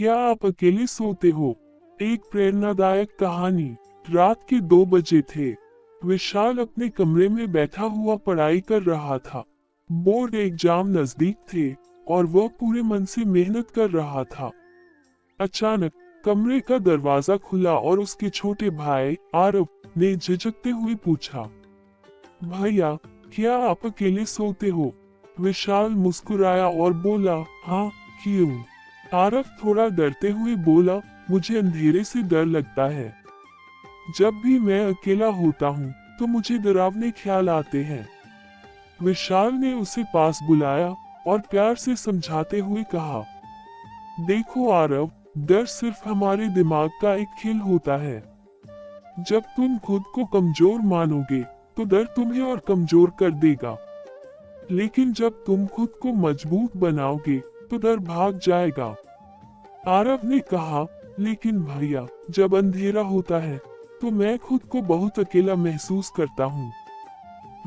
क्या आप अकेले सोते हो? एक प्रेरणादायक कहानी। रात के 2 बजे थे। विशाल अपने कमरे में बैठा हुआ पढ़ाई कर रहा था। बोर्ड एग्जाम नजदीक थे और वह पूरे मन से मेहनत कर रहा था। अचानक कमरे का दरवाजा खुला और उसके छोटे भाई आरव ने झिझकते हुए पूछा, भैया, क्या आप अकेले सोते हो? विशाल मुस्कुराया और बोला, हाँ, क्यों? आरव थोड़ा डरते हुए बोला, मुझे अंधेरे से डर लगता है। जब भी मैं अकेला होता हूँ तो मुझे डरावने ख्याल आते हैं। विशाल ने उसे पास बुलाया और प्यार से समझाते हुए कहा, देखो आरव, डर सिर्फ हमारे दिमाग का एक खेल होता है। जब तुम खुद को कमजोर मानोगे तो डर तुम्हें और कमजोर कर देगा, लेकिन जब तुम खुद को मजबूत बनाओगे तो डर भाग जाएगा। आरव ने कहा, लेकिन भैया, जब अंधेरा होता है तो मैं खुद को बहुत अकेला महसूस करता हूँ।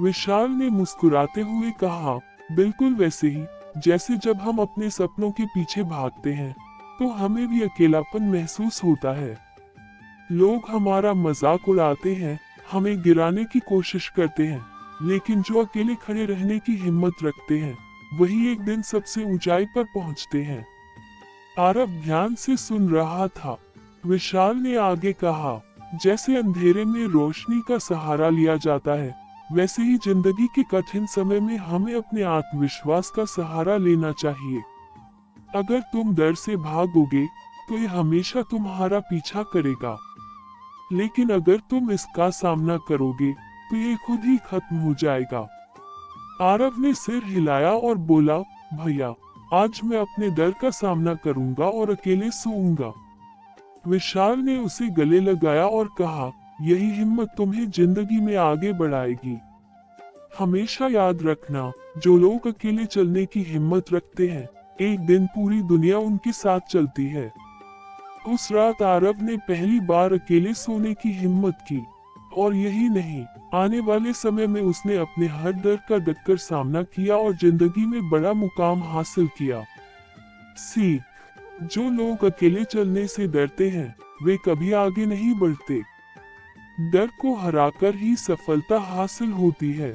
विशाल ने मुस्कुराते हुए कहा, बिल्कुल वैसे ही जैसे जब हम अपने सपनों के पीछे भागते हैं तो हमें भी अकेलापन महसूस होता है। लोग हमारा मजाक उड़ाते हैं, हमें गिराने की कोशिश करते हैं, लेकिन जो अकेले खड़े रहने की हिम्मत रखते हैं वही एक दिन सबसे ऊंचाई पर पहुंचते हैं। आरव ध्यान से सुन रहा था। विशाल ने आगे कहा, जैसे अंधेरे में रोशनी का सहारा लिया जाता है, वैसे ही जिंदगी के कठिन समय में हमें अपने आत्मविश्वास का सहारा लेना चाहिए। अगर तुम डर से भागोगे तो ये हमेशा तुम्हारा पीछा करेगा, लेकिन अगर तुम इसका सामना करोगे तो ये खुद ही खत्म हो जाएगा। आरव ने सिर हिलाया और बोला, भैया, आज मैं अपने डर का सामना करूंगा और अकेले सोऊंगा। विशाल ने उसे गले लगाया और कहा, यही हिम्मत तुम्हें जिंदगी में आगे बढ़ाएगी। हमेशा याद रखना, जो लोग अकेले चलने की हिम्मत रखते हैं, एक दिन पूरी दुनिया उनके साथ चलती है। उस रात आरव ने पहली बार अकेले सोने की हिम्मत की, और यही नहीं, आने वाले समय में उसने अपने हर डर का डटकर सामना किया और जिंदगी में बड़ा मुकाम हासिल किया। सीख, जो लोग अकेले चलने से डरते हैं वे कभी आगे नहीं बढ़ते। डर को हराकर ही सफलता हासिल होती है।